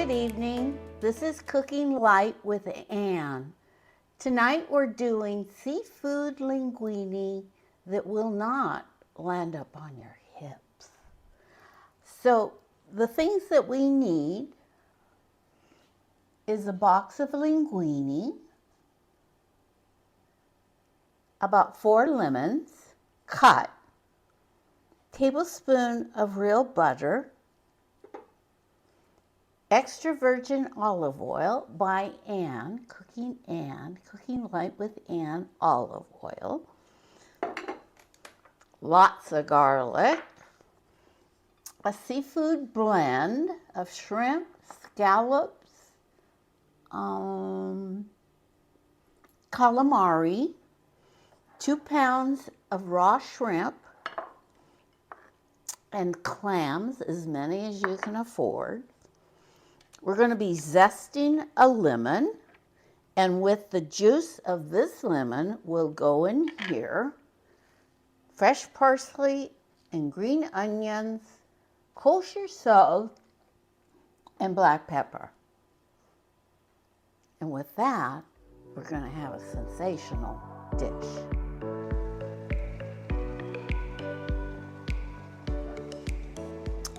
Good evening. This is Cooking Light with Anne. Tonight we're doing seafood linguine that will not land up on your hips. So the things that we need is a box of linguine, about 4 lemons cut, tablespoon of real butter, extra virgin olive oil by Anne, Cooking Light with Anne olive oil, lots of garlic, a seafood blend of shrimp, scallops, calamari, 2 pounds of raw shrimp, and clams, as many as you can afford. We're going to be zesting a lemon, and with the juice of this lemon will go in here fresh parsley and green onions, kosher salt, and black pepper. And with that, we're going to have a sensational dish.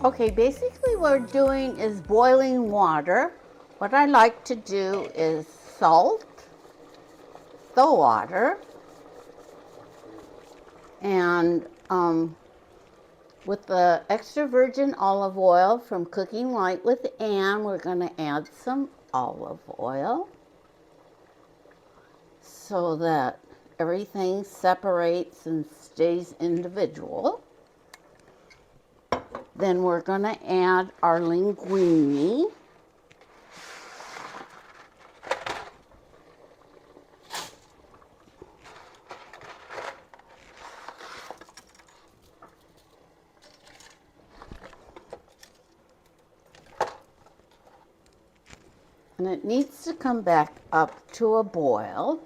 Okay, basically what we're doing is boiling water. What I like to do is salt the water, and with the extra virgin olive oil from Cooking Light with Anne, we're going to add some olive oil so that everything separates and stays individual. Then we're going to add our linguine. And it needs to come back up to a boil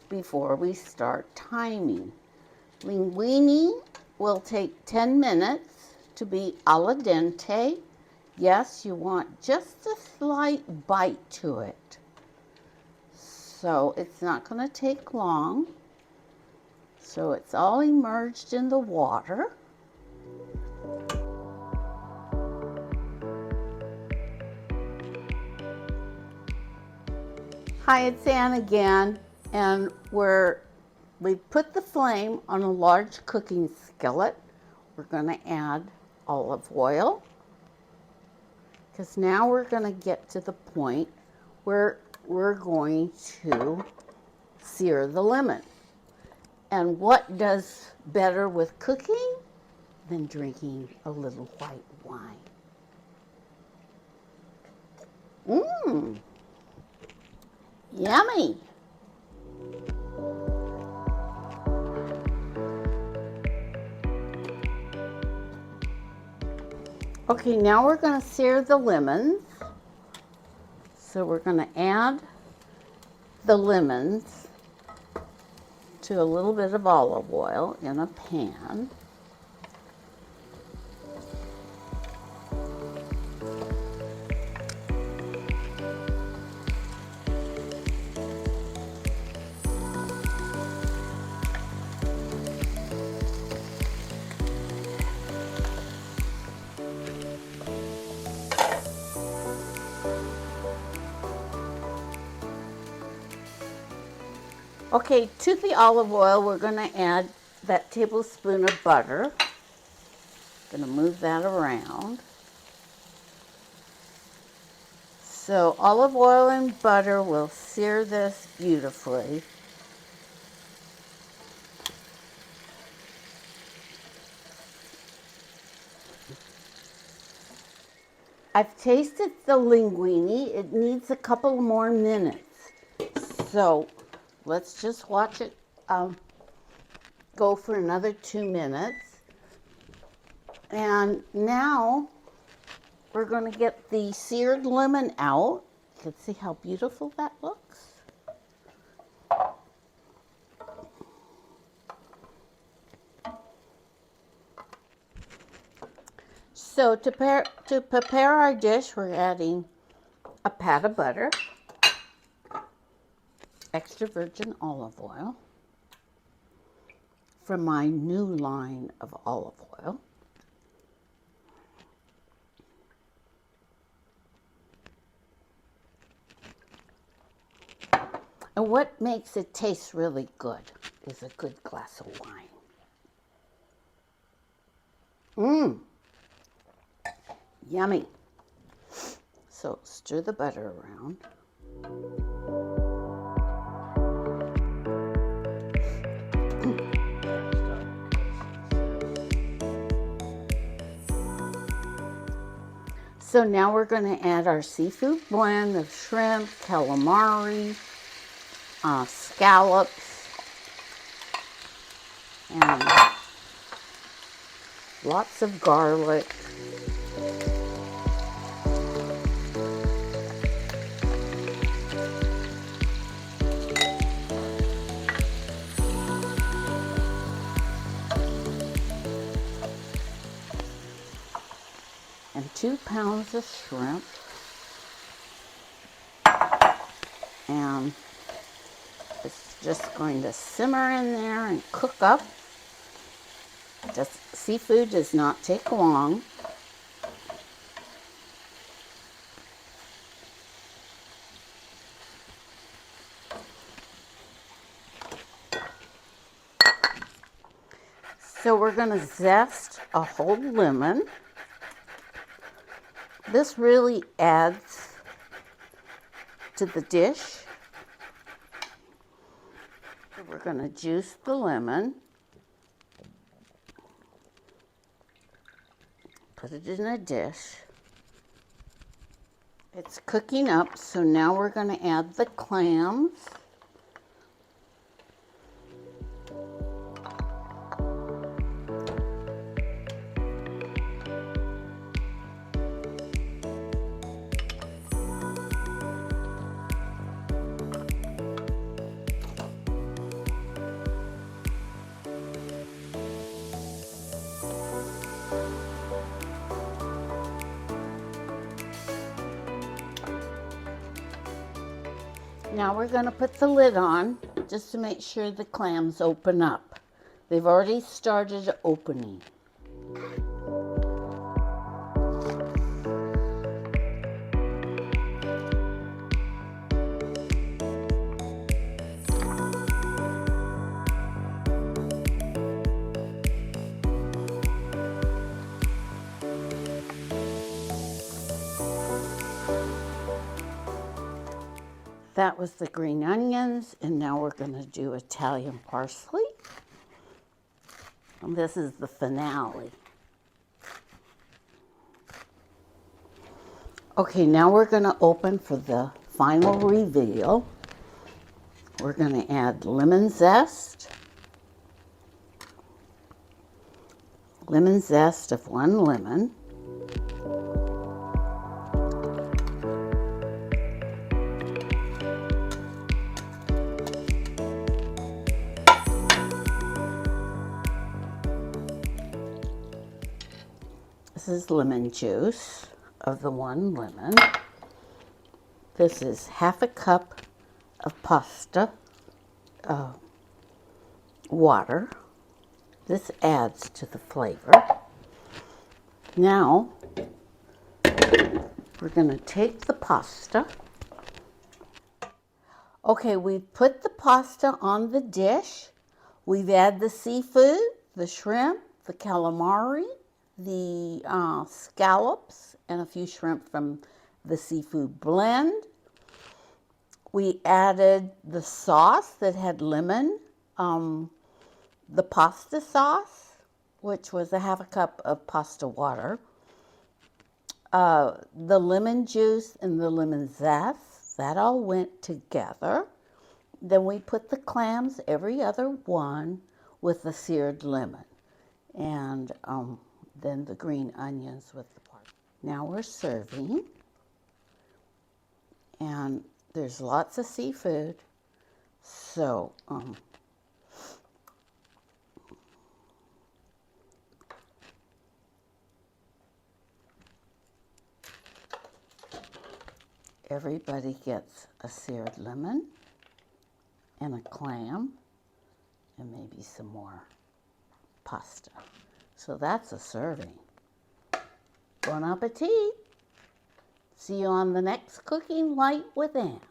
before we start timing. Linguine will take 10 minutes to be al dente. Yes, you want just a slight bite to it. So it's not going to take long. So it's all immersed in the water. Hi, it's Anne again, and we put the flame on a large cooking skillet. We're going to add olive oil, because now we're going to get to the point where we're going to sear the lemon. And what does better with cooking than drinking a little white wine? Mmm, yummy. Okay, now we're going to sear the lemons. So we're going to add the lemons to a little bit of olive oil in a pan. Okay, to the olive oil, we're going to add that tablespoon of butter. Going to move that around. So olive oil and butter will sear this beautifully. I've tasted the linguine. It needs a couple more minutes. So let's just watch it go for another 2 minutes. And now we're going to get the seared lemon out. You can see how beautiful that looks. So to prepare our dish, we're adding a pat of butter, extra virgin olive oil from my new line of olive oil. And what makes it taste really good is a good glass of wine. Yummy. So stir the butter around. So now we're going to add our seafood blend of shrimp, calamari, scallops, and lots of garlic. And 2 pounds of shrimp. And it's just going to simmer in there and cook up. Seafood does not take long. So we're going to zest a whole lemon. This really adds to the dish. We're going to juice the lemon. Put it in a dish. It's cooking up, so now we're going to add the clams. Now we're going to put the lid on just to make sure the clams open up. They've already started opening. That was the green onions, and now we're going to do Italian parsley. And this is the finale. Okay, now we're going to open for the final reveal. We're going to add lemon zest. Lemon zest of 1 lemon. This is lemon juice of the 1 lemon. This is 1/2 cup of pasta water. This adds to the flavor. Now, we're going to take the pasta. Okay, we've put the pasta on the dish. We've added the seafood, the shrimp, the calamari, the scallops, and a few shrimp from the seafood blend. We added the sauce that had lemon, the pasta sauce, which was 1/2 cup of pasta water, the lemon juice and the lemon zest, that all went together. Then we put the clams, every other one, with the seared lemon. And then the green onions with the parsley. Now we're serving. And there's lots of seafood. So, Everybody gets a seared lemon and a clam and maybe some more pasta. So that's a serving. Bon appetit! See you on the next Cooking Light with Ann.